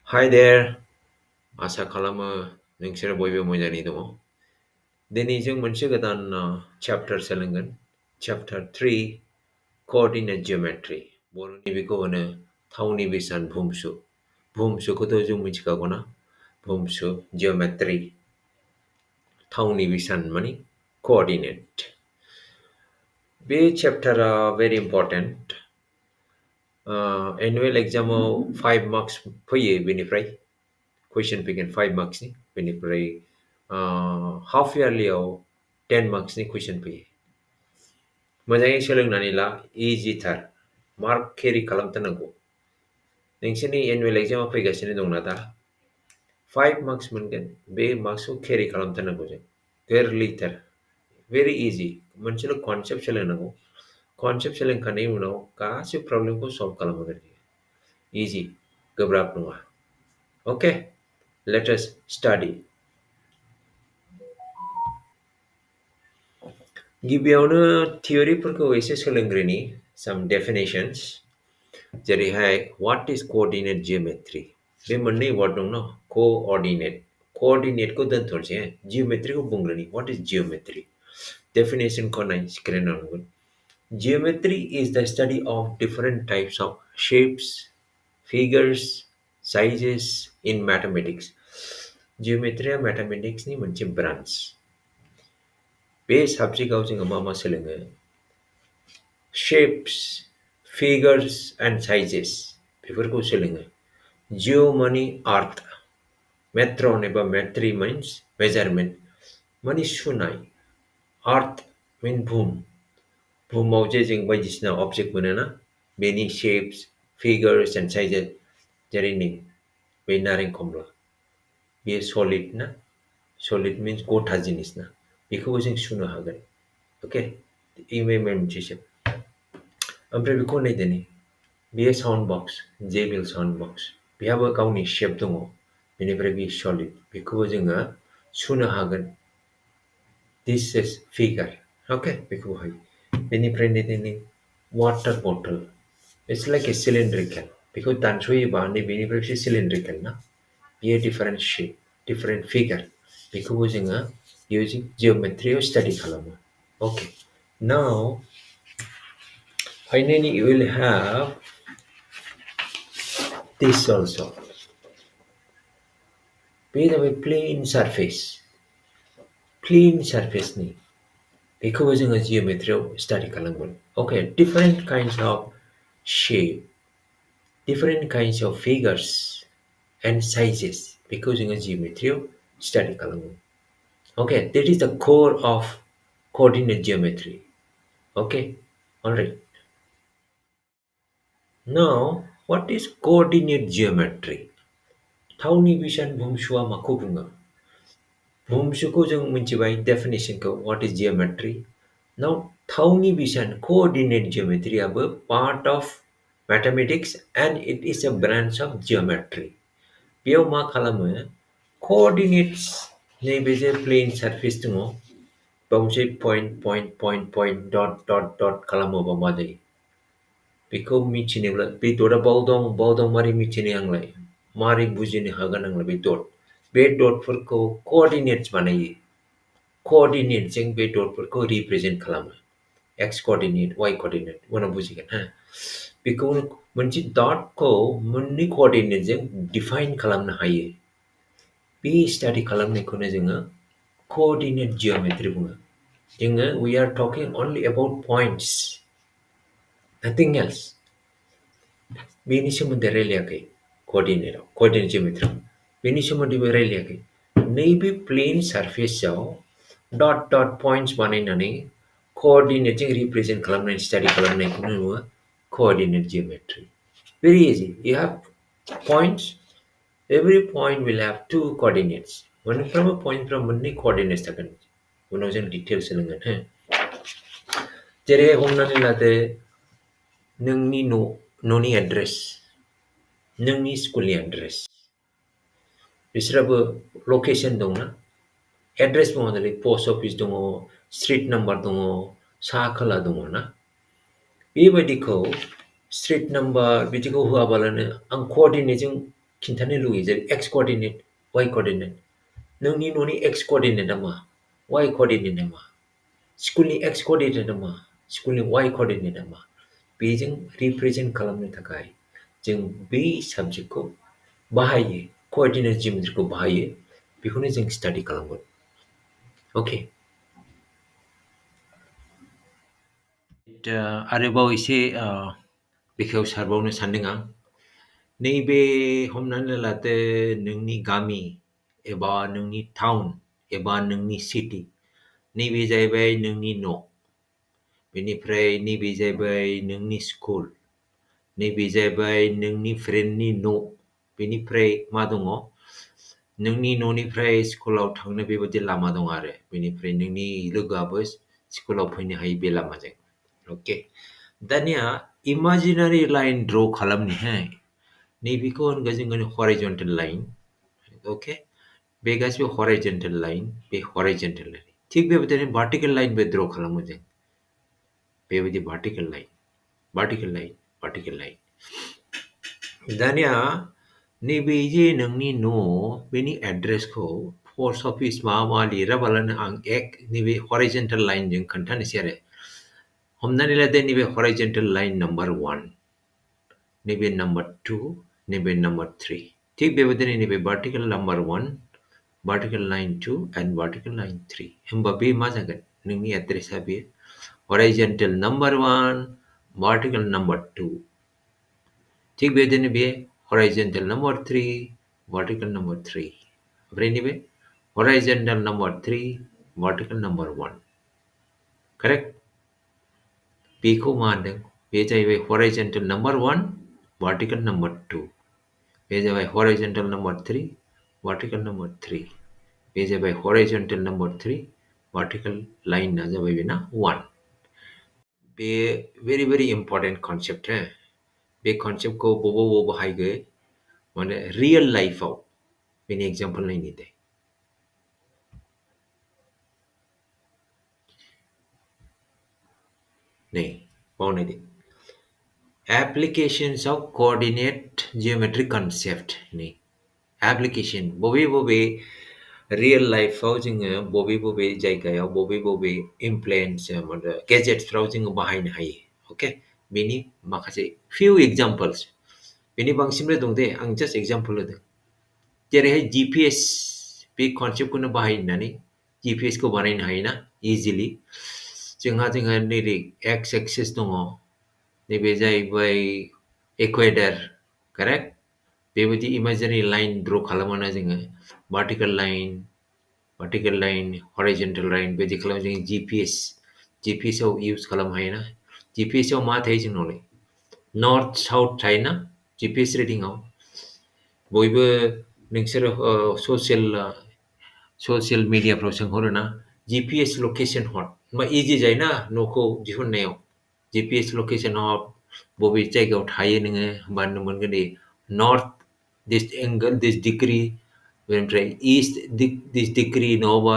Hi there. आसा खालामो नोंसोर बयबो मोजाङै दङ। दिनै जों मोनसे गोदान चैप्टार सोलोंगोन। Chapter 3 coordinate geometry. बर'नि बेखौ होनो थावनि बिसान भुमसु। भुमसुखौथ' जों मिथिखागौ ना? भुमसु जियोमेट्री। थावनि बिसान माने कोऑर्डिनेट। बे चैप्टारा very important. एनुअल एग्जामाव 5 मार्क्स फैयो बेनिफ्राय। कुइसन फैगोन 5 मार्क्सनि बेनिफ्राय हाफ इयारलियाव 10 मार्क्सनि कुइसन फैयो। मोजाङै सोलोंनानै ला, इजिथार। मार्क केरि खालामथारनांगौ। नोंसोरनि एनुअल एग्जामा फैगासिनो दंना दा? 5 मार्क्स मोनगोन। बे मार्क्सखौ केरि खालामथारनांगौ जों। गोरलैथार। Very easy. मोनसेल' कनसेप्ट सोलोंनांगौ। कनसेप्ट सोलोंखांनायनि उनाव गासै प्रब्लेमखौ सल्भ खालामगोन। इजि, गोब्राब नङा। Okay, let us study. गिबियावनो थियरिफोरखौ एसे सोलोंग्रोनि, some definitions. जेरैहाय what is coordinate geometry? बे मोननै वार्ड दं न, coordinate. coordinateखौ दोनथ'नोसै, जियोमेट्रिखौ बुंग्रोनि, what is geometry? Definitionखौ नाय स्क्रिनाव नुगोन. Geometry is the study of different types of shapes, figures, sizes in mathematics. Geometry mathematicsनि मोनसे ब्रान्च. बे साबजेक्टआव जोङो मा सोलोङो? Shapes, figures and sizes बेफोरखौ सोलोङो. Geo माने earth, metron एबा metri means measurement माने सुनाय. Earth mean बुहुम. बुहुमाव जे जों बायदिसिना अबजेक्ट मोनोना, बेनि shapes, figures and sizes. जेरै नै बे नारें खमला, बेयो solid ना? Solid means गथा जिनिस ना, बेखौबो जों सुनो हागोन. ओके, मोनसे शेप. ओमफ्राय बेखौ नायदो नै, बेयो साउन्ड बक्स, जेबिल साउन्ड बक्स. बेहाबो गावनि शेप दङ. बेनिफ्राय बे सलिड, बेखौबो जोङो सुनो हागोन. This is figure. ओके, बेखौहाय. बेनिफ्राय नायदो नै, वाटार बटल. It's like a cylindrical. बेखौ दानस'योबा नैबेनिफ्रायसो सिलिन्ड्रिकेल ना, बेयो डिफारेन्ट शेप, डिफारेन्ट फिगार. बेखौबो जोङो इउजिं जिअमेट्रियाव स्टाडि खालामो. Okay, now finally you will have this also. Be the plane surface. Plane surface ni. बेखौबो जोङो जिअमेट्रियाव स्टाडि खालामगोन. Okay, different kinds of shape, different kinds of figures and sizes. बेखौ जोङो जिअमेट्रियाव study खालामगोन. Okay, that is the core of coordinate geometry. Okay, all right. Now, what is coordinate geometry? थावनि बिसान भुमसुआ माखौ बुङो? भुमसुखौ जों मिथिबाय डेफिनेशनखौ, what is geometry. Now, थावनि बिसान coordinate geometry आबो part of mathematics and it is a branch of geometry. बेयाव मा खालामो? Coordinates, नैबे जे plane surface दङ, बावसे point dot खालामोबा मा जायो? बेखौ मिथिनोब्ला बे दटआ बाव दं मारै मिथिनो आंलाय? मारै बुजिनो हागोन आंलाय बे दट? बे दटफोरखौ coordinates बानायो. coordinateजों बे दटफोरखौ रिप्रेजेन्ट खालामो. x coordinate, y coordinate, उनाव बुजिगोन हा? बेखौ मोनसे दटखौ मोननै coordinateजों डिफाइन खालामनो हायो. बे स्टाडि खालामनायखौनो जोङो coordinate geometry बुङो. जोङो we are talking only about points, nothing else. बेनि सोमोन्दै रायलायाखै coordinate geometry. बेनि सोमोन्दैबो रायलायाखै. नैबे प्लेन सारफेसआव डट पॉइंट्स बानायनानै coordinateजों रिप्रेजेन्ट खालामनाय स्टाडि खालामनायखौनो बुङो coordinate geometry. Very easy. You have points. Every point will have two coordinates. मोनफ्रोमबो पॉइन्टफ्रा मोननै coordinates थागोन. उनाव जों डिटेल सोलोंगोन हो. जेरै हमनानै लादो नोंनि न'नि एड्रेस, नोंनि स्कुलनि एड्रेस. बिसोराबो लकेसन दंना? एड्रेस बुङोदालै पोस्ट अफिस दङ, स्ट्रिट नाम्बार दङ, साहा खोला दङ ना? बेबायदिखौ स्ट्रिट नाम्बार बिदिखौ होआबालानो आं coordinateजों खिन्थानो लुगैयो जेरै एक्स कर्डिनेट वाइ कर्डिनेट नोंनि न'नि एक्स कर्डिनेटआ मा वाइ कर्डिनेटआ मा स्कुलनि एक्स कर्डिनेटआ मा स्कुलनि वाइ कर्डिनेटआ मा बेजों रिप्रेजेन्ट खालामनो थाखाय जों बै साबजेक्टखौ बाहायो कर्डिनेट जिअमेट्रिखौ बाहायो बेखौनो जों स्टाडि खालामगोन अके दा आरोबाव एसे बेखेव सारबावनो सानदों आं नैबे हमनानै लादो नोंनि गामि एबा नोंनि टाउन एबा नोंनि सिटि नैबे जाहैबाय नोंनि न' बेनिफ्राय नैबे जाहैबाय नोंनि स्कुल नैबे जाहैबाय नोंनि फ्रेन्डनि न' बेनिफ्राय मा दङ नोंनि न'निफ्राय स्कुलाव थांनो बेबायदि लामा दं आरो बेनिफ्राय नोंनि लोगोआबो स्कुलाव फैनो हायो बे लामाजों अके दानिया इमाजिनारि लाइन ड्र खालामनि हो नैबेखौ होनगोन जोङो हराइजन्टेल लाइन अके बे गासिबो हराइजन्टेल लाइन बे हराइजन्टेल लाइन थिग बेबायदिनो भार्टिकेल लाइनबो ड्र खालामो जों बेबायदि भार्टिकेल लाइन दानिया नैबे जे नोंनि न' बेनि एड्रेसखौ पस्ट अफिस माबा लिराबालानो आं एक नैबे हराइजन्टेल लाइनजों खोन्थानोसै आरो हमनानै लादो नैबे हराइजन्टेल लाइन नाम्बार 1 नैबे नाम्बार 2 नैबे नाम्बार 3 थिग बेबायदिनो नैबे भार्टिकेल नाम्बार 1 भार्टिकेल लाइन 2 एन्ड भार्टिकेल लाइन 3 होमबा बे मा जागोन नोंनि एड्रेसा बे हराइजन्टेल नाम्बार 1 भार्टिकेल नाम्बार 2 थिग बेबायदिनो बे हराइजन्टेल नाम्बार 3 भार्टिकेल नाम्बार 3 ओमफ्राय नैबे हराइजन्टेल नाम्बार 3 भार्टिकेल नाम्बार 1 करेक्ट बेखौ मा होनदों बे जाहैबाय हराइजन्टेल नाम्बार 1 भार्टिकेल नाम्बार 2 बे जाबाय हराइजन्टेल नाम्बार 3 भार्टिकेल नाम्बार 3 बे जाबाय हराइजन्टेल नाम्बार 3 भार्टिकेल लाइनआ जाबाय बेना 1 बे भेरि भेरि इम्पर्टेन्ट कनसेप्ट हो बे कनसेप्टखौ बबाव बाहायगोन माने रियेल लाइफआव बेनि एग्जाम्पल नायनि दे नै बावनायदो applications of coordinate geometry concept नि application बबे रियेल लाइफआव जोङो बबे जायगायाव बबे इमप्लेन्स गेजेट्सफ्राव जोङो बाहायनो हायो अके बेनि माखासे फिउ एग्जाम्पल्स बेनि बांसिनबो दं दे आं जास्ट एग्जाम्पल होदों जेरैहाय जिपिएस बे कनसेप्टखौनो बाहायनानै जिपिएसखौ बानायनो हायोना इजिलि जोंहा नैबे एक्स एक्सिस दङ नैबे जाहैबाय इकुवेटर करेक्ट बेबायदि इमेजिनारि लाइन ड्र खालामोना जोङो भार्टिकेल लाइन हराइजन्टेल लाइन बेबायदि खालामो जों जिपिएसआव इउज खालामनो हायोना जिपिएसआव मा थायो जोंनावलाय नर्थ साउथ थायोना जिपिएस रिडिंआव बयबो नोंसोरो ससियेल मिडियाफ्राव सोंहरोना जिपिएस लकेसन हर होमबा इजि जायोना न'खौ दिहुननायाव जिपिएस लकेसन हर बबे जायगायाव थायो नोङो होमबानो मोनगोन the north this angle this degree बेनिफ्राय इस्ट दिस डिग्री नङाबा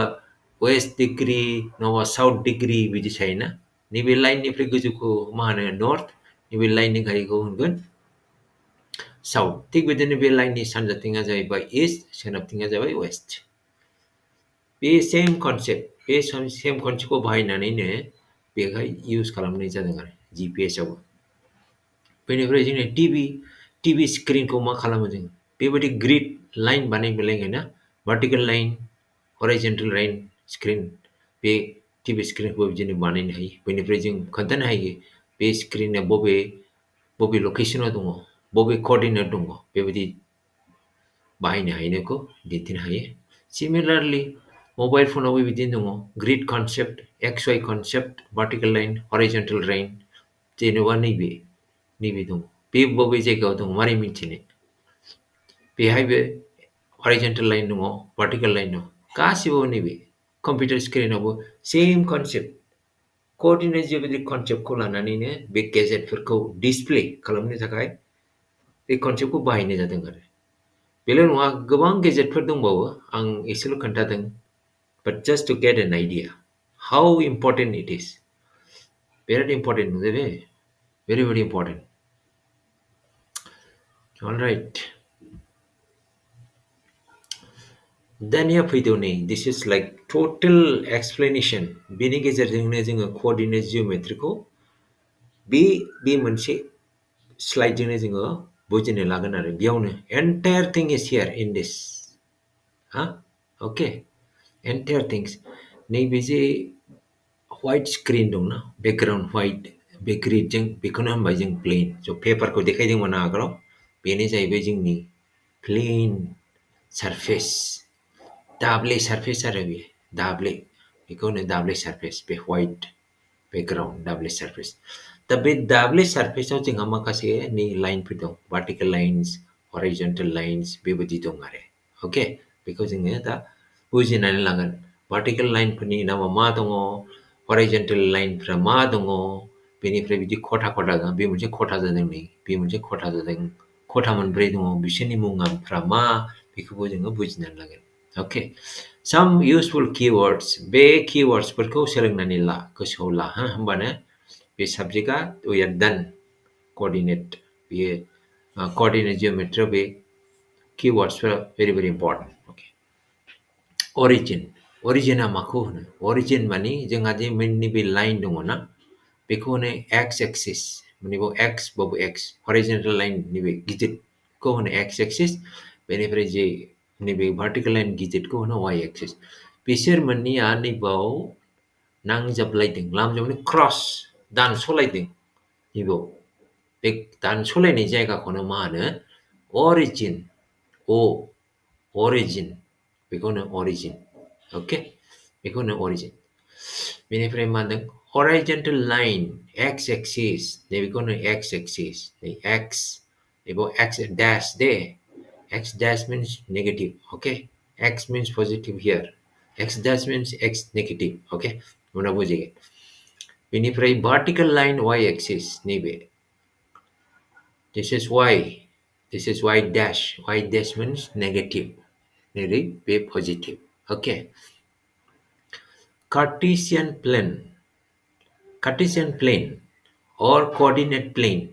वेस्ट डिग्री नङाबा साउथ डिग्री बिदि थायोना नैबे लाइननिफ्राय गोजौखौ मा होनो नर्थ नैबे लाइननि गाहायखौ होनगोन साउथ थिग बिदिनो बे लाइननि सानजाथिङा जाहैबाय इस्ट सोनाबथिङा जाबाय वेस्ट बे सेम कनसेप्टखौ बाहायनानैनो बेहाय इउज खालामनाय जादों आरो जिपिएसआव बेनिफ्राय जोंना टिभि स्क्रिनखौ मा खालामो जों बेबायदि ग्रिड लाइन बानायलायगोन ना भार्टिकेल लाइन हराइजन्टेल लाइन स्क्रिन बे टिभि स्क्रिनखौ बिदिनो बानायनो हायो बेनिफ्राय जों खोन्थानो हायो बे स्क्रिना बबे लकेसनाव दङ बबे कर्डिनेट दङ बेबायदि बाहायनो हानायखौ दिन्थिनो हायो सिमिलारलि मबाइल फनावबो बिदिनो दङ ग्रिड कनसेप्ट एक्स वाइ कनसेप्ट भार्टिकेल लाइन हराइजन्टेल लाइन जेनेबा नैबे दं बे बबे जायगायाव दं मारै मिन्थिनो बेहायबो हराइजन्टेल लाइन दङ भार्टिकेल लाइन दङ गासिबो नैबे कम्पिउटार स्क्रिनावबो सेम कनसेप्ट कर्डिनेट जिअमेट्रिक कनसेप्टखौ लानानैनो बे गेजेटफोरखौ डिसप्ले खालामनो थाखाय बे कनसेप्टखौ बाहायनाय जादों आरो बेल' नङा गोबां गेजेटफोर दंबावो आं एसेल' खोन्थादों but just to get an idea how important it is very important very very important all right दानिया फैदो नै this is like total explanation बेनि गेजेरजोंनो जोङो coordinate geometryखौ बे बे मोनसे स्लाइडजोंनो जोङो बुजिनो लागोन आरो बेयावनो entire thing is here in this okay entire things नैबे जे white screen दंना background white बे ग्रिडजों बेखौनो होनबाय जों प्लेन स' पेपारखौ देखायदोंमोन आगोलाव बेनो जाहैबाय जोंनि प्लेन सारफेस दाब्ले सारफेस आरो बे दाब्ले बेखौनो दाब्ले सारफेस बे white background दाब्ले सारफेस दा बे दाब्ले सारफेसाव जोंहा माखासे नै लाइनफोर दं vertical lines horizontal lines बेबायदि दं आरो अके बेखौ जोङो दा बुजिनानै लागोन vertical लाइनफोरनि नामा मा दङ horizontal लाइनफ्रा मा दङ बेनिफ्राय बिदि खथा खथा दं बे मोनसे खथा जादों नै बे मोनसे खथा जादों खथा मोनब्रै दङ बिसोरनि मुंफ्रा मा बेखौबो जोङो बुजिनानै लागोन अके some useful keywords बे keywordsफोरखौ सोलोंनानै ला गोसोआव ला होमबानो बे साबजेक्टआ we are done coordinate बेयो coordinate geometry बे keywordsफोरा very very important okay origin originआ माखौ होनो origin माने जोंहा जे नैबे लाइन दङ ना बेखौ होनो x axis माने बाव x बाव x horizontal लाइन नैबे गिदिरखौ होनो x axis बेनिफ्राय जे नैबे vertical लाइन गिदिरखौ होनो y axis बिसोर मोननैया नैबाव नांजाबलायदों लामजाबनानै क्रस दानस'लायदों नैबाव बे दानस'लायनाय जायगाखौनो मा होनो origin o origin बेखौनो origin okay बेखौनो origin बेनिफ्राय मा होनदों horizontal line x axis नैबेखौनो x axis नै x नैबाव x dash they x dash means negative okay x means positive here x dash means x negative okay उनाव बुजिगोन बेनिफ्राय vertical line y axis नैबे this is y dash y dash means negative नैबे बे positive okay Cartesian plane or coordinate plane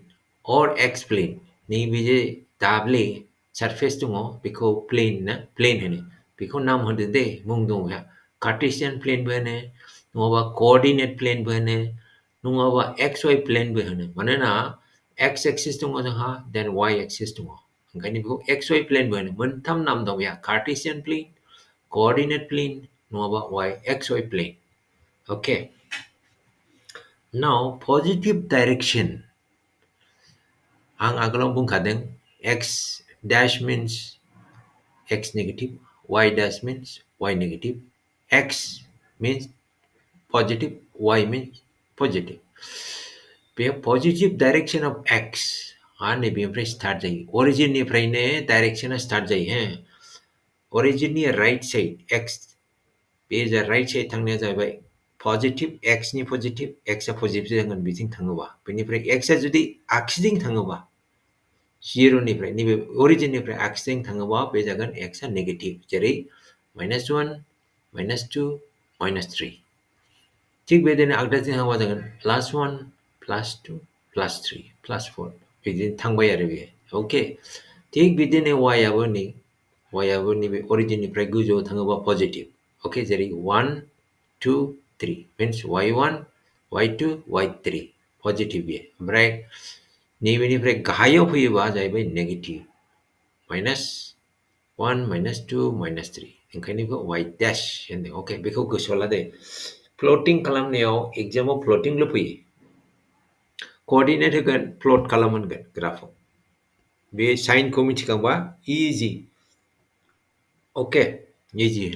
or x plane नैबे जे दाब्ले surface दङ बेखौ plane होनो बेखौ नाम होदो दे मुं दङ बेहा कार्टेसियान प्लेनबो होनो नङाबा coordinate प्लेनबो होनो नङाबा XY प्लेनबो होनो मानोना x एक्सिस दङ जोंहा देन y एक्सिस दङ ओंखायनो बेखौ XY प्लेनबो होनो मोनथाम नाम दं बेहा कार्टेसियान प्लेन coordinate plane नङाबा XY plane okay now positive direction आं आगोलाव बुंखादों x dash means x negative y dash means y negative x means positive y means positive बे positive direction of x नैबेनिफ्राय स्टार्ट जायो अरिजिननिफ्रायनो डाइरेक्सना स्टार्ट जायो अरिजिननि राइट साइड x बे जा राइट साइड थांनाया जाहैबाय पजिटिभ एक्सनि पजिटिभ एक्सआ पजिटिभ जागोन बिथिं थाङोबा बेनिफ्राय एक्सआ जुदि आगसिथिं थाङोबा जिर'निफ्राय नैबे अरिजिननिफ्राय आगसिथिं थाङोबा बे जागोन एक्सआ नेगेटिभ जेरै -1 -2 -3 थिग बेदिनो आगदाथिं थाङोबा जागोन +1 +2 +3 +4 बिदिनो थांबाय आरो बेयो अके थिग बिदिनो वाइआबो नैबे अरिजिननिफ्राय गोजौआव थाङोबा पजिटिभ okay जेरै 1 2 3 means y1 y2 y3 positive बेयो ओमफ्राय नैबेनिफ्राय गाहायाव फैयोबा जाहैबाय नेगेटिभ -1 -2 -3 ओंखायनो बेखौ y dash होनदों अके बेखौ गोसोआव ला दे प्लटिं खालामनायाव एग्जामाव प्लटिंल' फैयो कोअर्डिनेट होगोन प्लट खालामगोन ग्राफआव बे साइनखौ मिथिखांबा इजि अके easy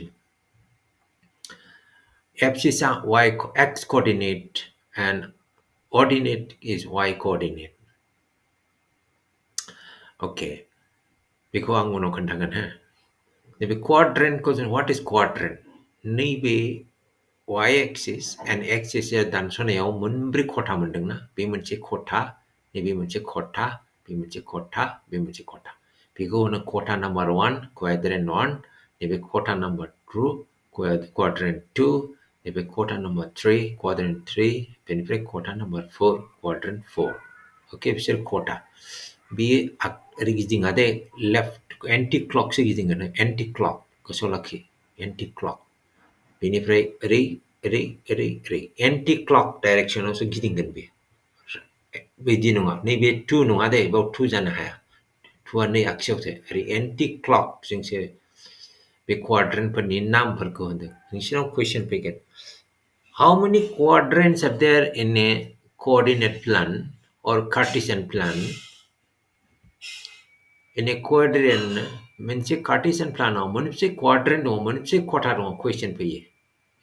Axis are x coordinate and ordinate is y coordinate. Okay. बेखौ आं उनाव खोन्थागोन नैबे quadrantखौ जों what is quadrant नैबे y axis and x axis दानस'नायाव मोनब्रै खथा मोनदोंना बे मोनसे खथा नैबे मोनसे खथा बे मोनसे खथा बे मोनसे खथा बेखौ होनो खथा नाम्बार 1 quadrant 1 नैबे खथा नाम्बार 2 quadrant 2 नैबे quota number 3 quadrant 3 बेनिफ्राय quota number 4 quadrant 4 ओके बिसोर quota बेयो ओरै गिदिङा दे लेफ्ट एन्टि क्लकसो गिदिङो एन्टि क्लक गोसोआव लाखि एन्टि क्लक बेनिफ्राय ओरै ओरै ओरै ओरै एन्टि क्लक डाइरेक्सनावसो गिदिंगोन बे बिदि नङा नैबे टु नङा दे बाव टु जानो हाया टुआ नै आगसियावसो ओरै एन्टि क्लकजोंसो बे क्वाड्रेन्टफोरनि नामफोरखौ होनदों नोंसिनाव कुइसन फैगोन how many quadrants are there in a coordinate plan or Cartesian plan in a quadrant मोनसे कार्टेसियान प्लानाव मोनबेसे क्वाड्रेन्ट दङ मोनबेसे खथा दङ कुइसन फैयो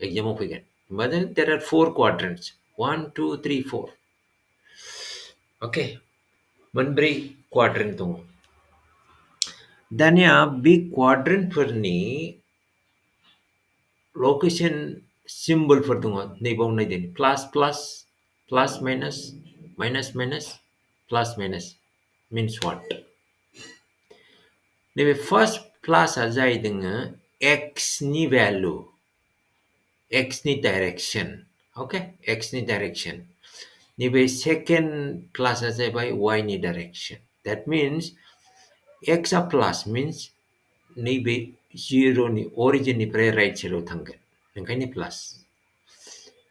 एग्जामाव फैगोन होमबा there are four quadrants 1 2 3 4 okay मोनब्रै क्वाड्रेन्ट दङ दानिया बे क्वाड्रेन्टफोरनि लकेसन सिम्बलफोर दङ नैबाव नायदो plus plus plus minus minus minus plus minus means what नैबे फार्स्ट प्लासआ जाहैदों एक्सनि भ्यालु एक्सनि डाइरेक्सन ओके एक्सनि डाइरेक्सन नैबे सेकेन्ड प्लासआ जाहैबाय वाइनि डाइरेक्सन द्याट मिन्स एक्सआ प्लास मिन्स नैबे जिर'नि अरिजिननिफ्राय राइट साइडआव थांगोन ओंखायनो प्लास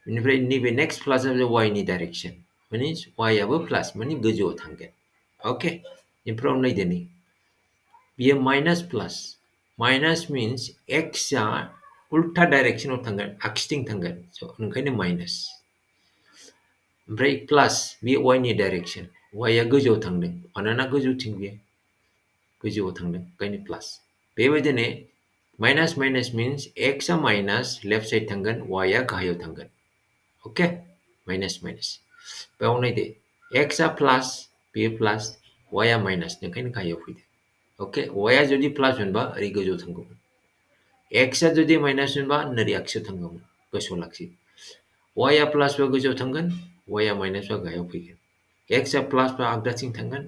बेनिफ्राय नैबे नेक्स्ट प्लासआ वाइनि डाइरेक्सन मिन्स वाइआबो प्लास माने गोजौआव थांगोन ओके इमफ्राव नायदो नै बियो माइनास प्लास माइनास मिन्स एक्सआ उल्टा डाइरेक्सनाव थांगोन आगसिथिं थांगोन स' ओंखायनो माइनास ओमफ्राय प्लास बे वाइनि डाइरेक्सन वाइआ गोजौआव थांदों मानोना गोजौथिं बियो गोजौआव थांदों ओंखायनो प्लास बेबायदिनो माइनास माइनास मिन्स एक्सआ माइनास लेफ्ट साइड थांगोन वाइआ गाहायाव थांगोन ओके माइनास माइनास बेयाव नायदो एक्सआ प्लास बेयो प्लास वाइआ माइनास ओंखायनो गाहायाव फैदो ओके वाइआ जुदि प्लास मोनबा ओरै गोजौआव थांगौमोन एक्सआ जुदि माइनास मोनबा नोरै आगसियाव थांगौमोन गोसोआव लाखि वाइआ प्लासबा गोजौआव थांगोन वाइआ माइनासबा गाहायाव फैगोन एक्सआ प्लासबा आगदाथिं थांगोन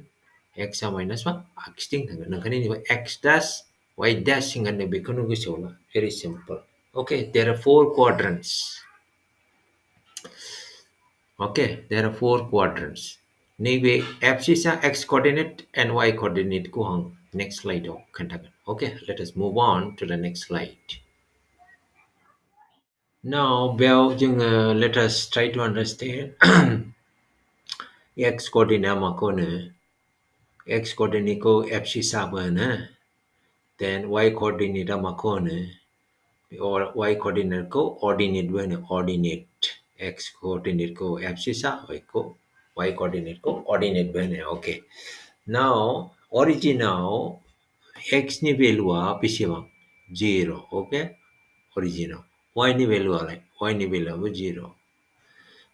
एक्सआ माइनासबा आगसिथिं थांगोन ओंखायनो नैबे एक्स दास वाइ दास होनगोन बेखौनो गोसोआव ला very simple okay there are four quadrants okay there are four quadrants नैबे abscissa x coordinate and y कोअर्डिनेटखौ आं नेक्स्ट स्लाइडआव खोन्थागोन okay let us move on to the next slide now बेयाव जोङो let us try to understand x कोअर्डिनेटआ माखौ होनो x कोअर्डिनेटखौ एबसिसआबो होनो then वाइ कोअर्डिनेटआ माखौ होनो वाइ कोअर्डिनेटखौ अर्डिनेटबो होनो अर्डिनेट एक्स कोअर्डिनेटखौ एबसिसआ वाइ कोअर्डिनेटखौ अर्डिनेटबो होनो ओके नाउ अरिजिनाव एक्सनि भेलुआ बेसेबां 0 ओके अरिजिनाव वाइनि भेलुआलाय वाइनि भेलुआबो 0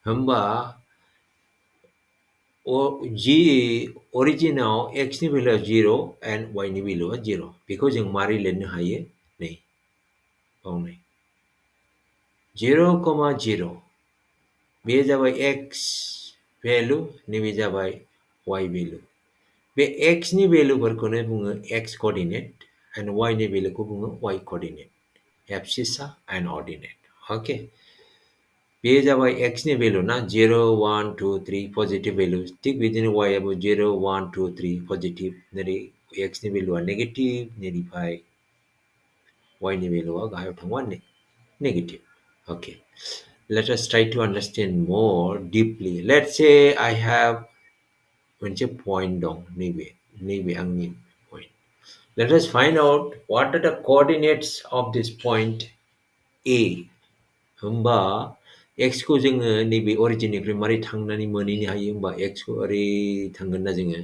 होमबा अरिजिनाव एक्सनि भेलुआ 0 एन्ड वाइनि भेलुआ 0 बेखौ जों मारै लिरनो हायो नै बावनाय 0,0 बे जाबाय एक्स भेलु नैबे जाबाय वाइ भेलु बे एक्सनि भेलुफोरखौनो बुङो एक्स कोअर्डिनेट एन्ड वाइनि भेलुखौ बुङो वाइ कोअर्डिनेट एबसिसआ एन्ड अर्डिनेट ओके बे जाबाय एक्सनि भेलु ना 0 1 2 3 पजिटिभ भेलु थिग बिदिनो वाइआबो 0 1 2 3 पजिटिभ नोरै एक्सनि भेलुआ नेगेटिभ नैनिफ्राय वाइनि भेलुआ गाहायाव थांबा negative okay let us try to understand more deeply let's say I have मोनसे point दं नैबे आंनि point let us find out what are the coordinates of this point A होमबा एक्सखौ जोङो नैबे अरिजिननिफ्राय मारै थांनानै मोनहैनो हायो होमबा एक्सखौ ओरै थांगोन ना जोङो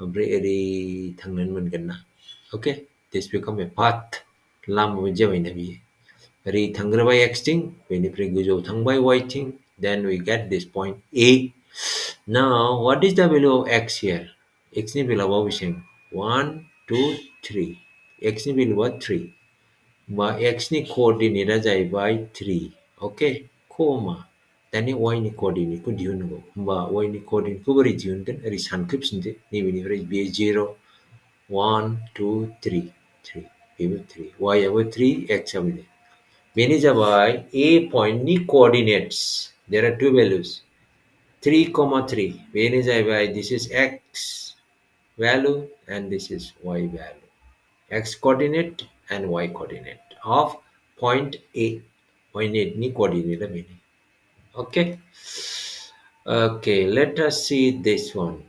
ओमफ्राय ओरै थांनानै मोनगोन ना okay this become a path Lama बायदि जाबायना बियो ओरै थांग्रोबाय एक्सथिं बेनिफ्राय गोजौआव थांबाय वाइथिं then we get this point A now what is the value of x here xनि भेलुआ बेसेबां 1 2 3 xनि भेलुआ 3 होमबा एक्सनि कोअर्डिनेटआ जाहैबाय 3 ओके कमा दानि वाइनि कोअर्डिनेटखौ दिहुननांगौ होमबा वाइनि कोअर्डिनेटखौ बोरै दिहुनगोन ओरै सानखोफिनदो नैबेनिफ्राय बे 0 1 2 3 3 बेबो 3 वाइआबो 3 एक्सआबो बेनो जाबाय A पॉइंटनि coordinates there are two values 3,3 बेनो जाहैबाय this is x value and this is y value x coordinate and y coordinate of point A. Point A ni coordinate la bini. Okay. Okay, let us see this one.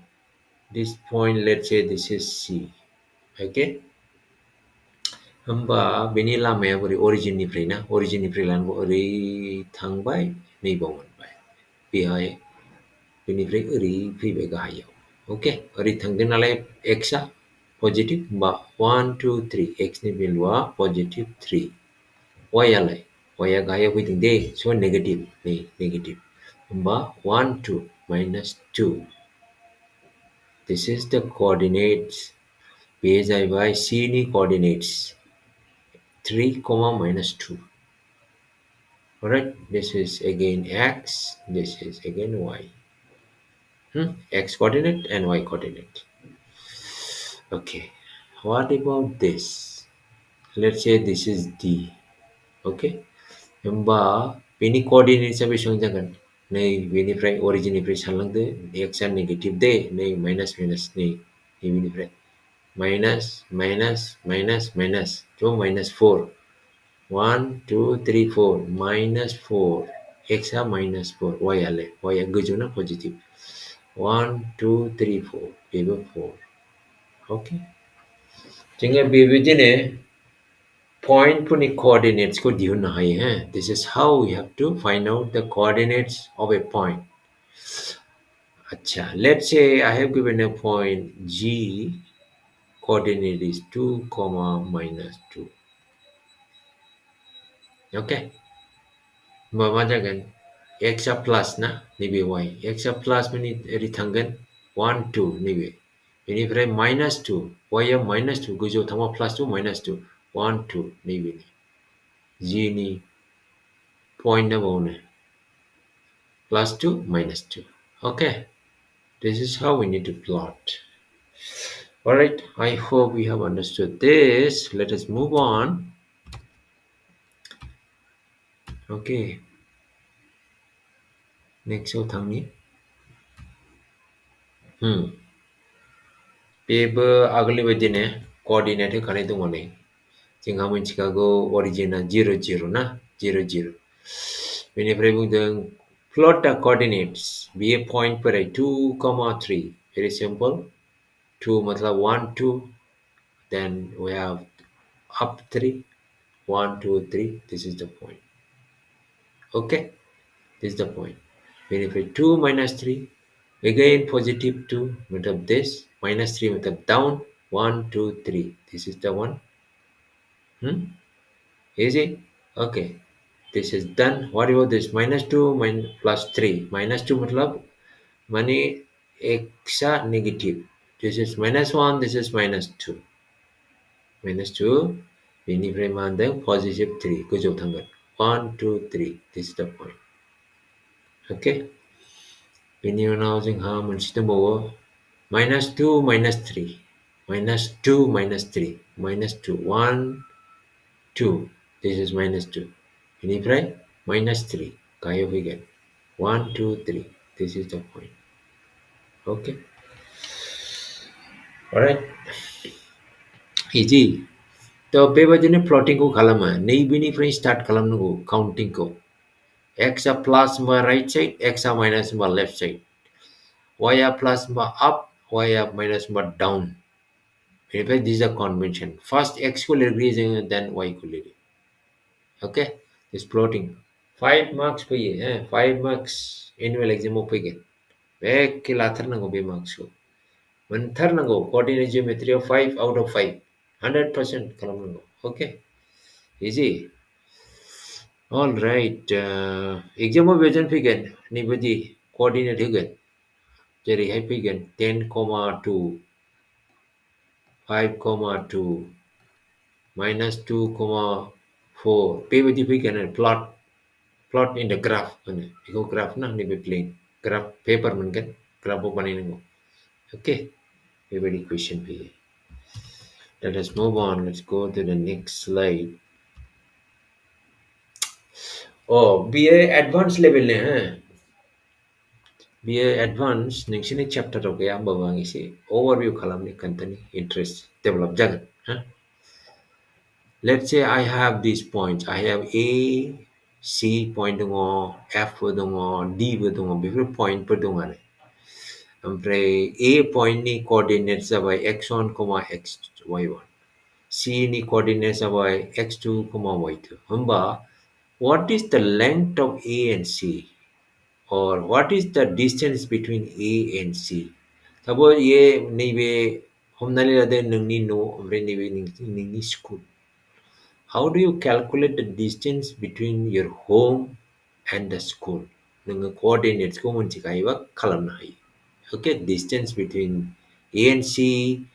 This point, let's say this is C. Okay. होमबा बेनि लामाया बोरै अरिजिननिफ्राय ना अरिजिननिफ्राय लानांगौ ओरै थांबाय नैबाव मोनबाय बेहाय बेनिफ्राय ओरै फैबाय गाहायाव अके ओरै थांदों नालाय एक्सआ पजिटिभ होमबा 1 2 3 एक्सनि भेलुआ पजिटिभ 3 वाइआलाय वाइआ गाहायाव फैदों दे स' नेगेटिभ नै नेगेटिभ होमबा 1 2 minus 2 this is the coordinates बे जाहैबाय C नि coordinates 3 comma minus 2. Alright, this is again x, this is again y. X coordinate and y coordinate. Okay, what about this? Let's say this is D. Okay, होमबा बेनि coordinates बेसेबां जागोन नै बेनिफ्राय अरिजिननिफ्राय सानलांदो x आ negative दे नै minus minus नै बेनिफ्राय minus minus minus minus थ' माइनास 4 1 2 3 4 minus 4 x आ minus 4 y आलाय y आ गोजौ ना पजिटिभ 1 2 3 4 बेबो 4 अके जोङो बेबायदिनो पॉइन्टफोरनि coordinatesखौ दिहुननो हायो हो this is how we have to find out the coordinates of a point अच्छा let's say I have given a point G coordinate is 2 comma minus 2 okay होमबा मा जागोन x आ प्लास ना नैबे y x आ प्लास माने ओरै थांगोन 1 2 नैबे बेनिफ्राय माइनास 2 y आ माइनास 2 गोजौआव थांबा प्लास 2 माइनास 2 1 2 नैबे g नि पॉइन्टआ बावनो प्लास 2 minus 2 okay this is how we need to plot all right I hope we have understood this let us move on okay next आव थांनि बेबो आगोलनि बायदिनो coordinate होखानाय दङ नै जोंहा मिथिखागौ अरिजिना 0 0 ना 0 0 बेनिफ्राय बुंदों plot the coordinates बेयो पॉइन्टफोरा 2, 3 very simple 2 मतलब 1 2 then we have up 3 1 2 3 this is the point okay this is the point benefit 2 minus 3 again positive 2 मतलब this minus 3 मतलब down 1 2 3 this is the one easy okay this is done what about this minus 2 plus 3 minus 2 मतलब माने x negative this is minus 1 this is minus 2 minus 2 बेनिफ्राय मा होनदों positive 3 गोजौआव थांगोन 1 2 3 this is the point okay बेनि उनाव जोंहा मोनसे दंबावो minus 2 minus 3 minus 2 minus 3 minus 2 1 2 this is minus 2 बेनिफ्राय minus 3 गाहायाव फैगोन 1 2 3 this is the point okay alright easy थ' बेबायदिनो प्लटिंखौ खालामो नैबेनिफ्राय स्टार्ट खालामनांगौ काउन्टिंखौ x आ प्लास होनबा राइट साइड x आ माइनास होनबा लेफ्ट साइड y आ प्लास होनबा अप y आ माइनास होनबा डाउन बेनिफ्राय this is a convention first x को लिरग्रोयो जोङो देन y को लिरो ओके दिस प्लटिं 5 मार्क्स फैयो 5 मार्क्स एनुअल एग्जामाव फैगोन एखे लाथारनांगौ बे मार्क्सखौ मोनथारनांगौ कोअर्डिनेट जिअमेट्रियाव 5 आउट अफ 5 100% खालामनांगौ ओके इजि all right एग्जामाव बेजों फैगोन नैबायदि कोअर्डिनेट होगोन जेरैहाय फैगोन 10,2 5,2 minus 2,4 बेबायदि फैगोन आरो plot in the graph होनो बेखौ ग्राफ ना नैबे प्लेन ग्राफ पेपार मोनगोन ग्राफआव बानायनांगौ ओके बेबायदि कुइसन फैयो let us move on let's go to the next slide बियो एडभान्स लेभेलनि बियो एडभान्स नोंसोरनि चेप्टाराव गैया होमबाबो आं एसे अभारभिउ खालामनो खोन्थानि इन्ट्रेस्ट डेभेलप जागोन Let's say I have these points. I have A, C point dङ, F dङ, D dङ, बेफोर point फोर दङ आरो. ओमफ्राय A point नि coordinates जाबाय x1, x y1. C नि coordinates जाबाय x2, y2. होमबा what is the length of A and C? Or what is the distance between A and C? Suppose ये नैबे हमनानै लादो नोंनि न' ओमफ्राय नैबे नोंनि school. How do you calculate the distance between your home and the school? नोङो coordinates खौ मोनथिखायोबा खालामनो हायो. Okay, distance between A and C,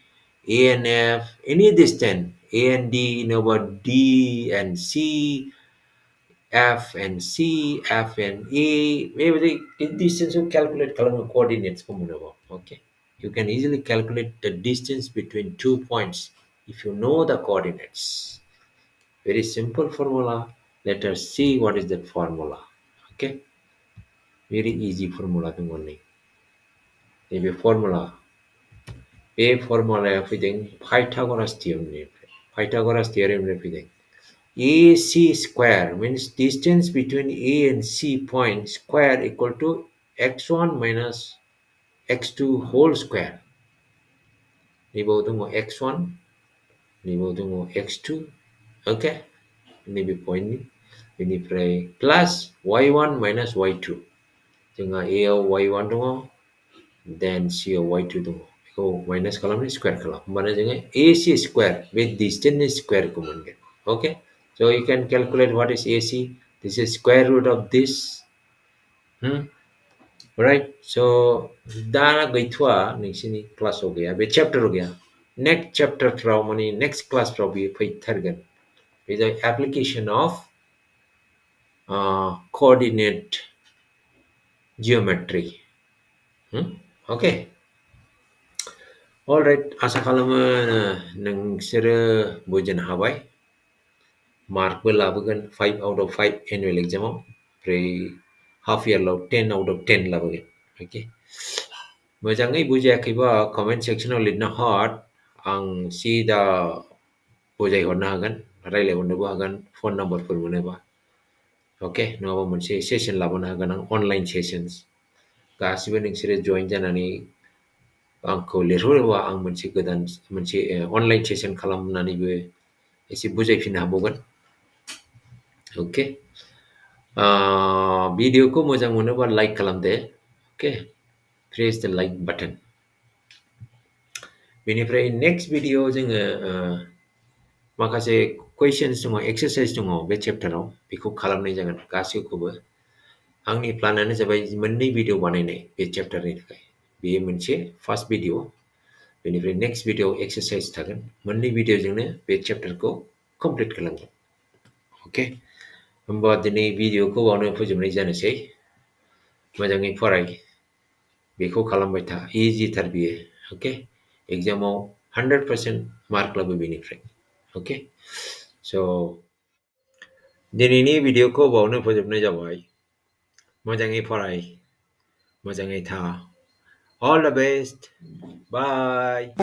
A and F, any distance, A and D, you know about D and C, F and C, F and A, maybe the distance you calculate column coordinates. Okay, you can easily calculate the distance between 2 points if you know the coordinates. Very simple formula. Let us see what is that formula. Okay, very easy formula thing only. Maybe formula. A formula everything Pythagoras theorem. Pythagoras theorem everything. AC square means distance between A and C point square equal to x1 minus x2 whole square. Nibo tungo x1, nibo tungo x2. Okay, nibi point ni. Ini plus y1 minus y2. Tengah A o y1 tungo, then C o y2 tungo. So minus column square column. Mana jangan AC square with distance square common get. Okay. So you can calculate what is AC. This is square root of this. Right. So दा गैथ'वा नोंसिनि क्लासाव गैया बे चैप्टाराव गैया. Next chapter फ्राव माने next class फ्राव बेयो फैथारगोन. बे जाबाय application of coordinate geometry. Okay. Alright, आसा खालामो नोंसोरो बुजिनो हाबाय. मार्कबो लाबोगोन 5 out of 5 एनुअल एग्जामाव. ओमफ्राय हाफ इयाराव 10 out of 10 लाबोगोन. Okay. मोजाङै बुजियाखैबा कमेन्ट सेक्सनाव लिरनो हर. आं सिदा बुजायहरनो हागोन, रायलायहरनोबो हागोन, फन नाम्बारफोर मोनोबा. अके, नङाबा मोनसे सेसन लाबोनो हागोन आं, अनलाइन सेसन्स. गासिबो नोंसोरो जइन जानानै आंखौ लिरहरोबा आं मोनसे अनलाइन सेसन खालामनानैबो एसे बुजायफिननो हाबावगोन. अके, भिडिअखौ मोजां मोनोबा लाइक खालामदो. अके, प्रेस द लाइक बाटन. बेनिफ्राय नेक्स्ट भिडिअआव जोङो माखासे कुइसन्स दङ, एक्सारसाइज दङ बे चेप्टाराव, बेखौ खालामनाय जागोन गासैखौबो. आंनि प्लानानो जाबाय मोननै भिडिअ बानायनाय बे चेप्टारनि थाखाय. बेयो मोनसे फार्स्ट भिडिअ, बेनिफ्राय नेक्स्ट भिडिअ एक्सारसाइज थागोन. मोननै भिडिअजोंनो बे चेप्टारखौ कमप्लिट खालामगोन. अके, होमबा दिनै भिडिअखौ बावनो फोजोबनाय जानोसै. मोजाङै फराय, बेखौ खालामबाय था, इजिथार बियो. अके, एग्जामाव 100% मार्क लाबो बेनिफ्राय. अके, स' दिनैनि भिडिअखौ बावनो फोजोबनाय जाबाय. मोजाङै फराय, मोजाङै था. All the best. Bye.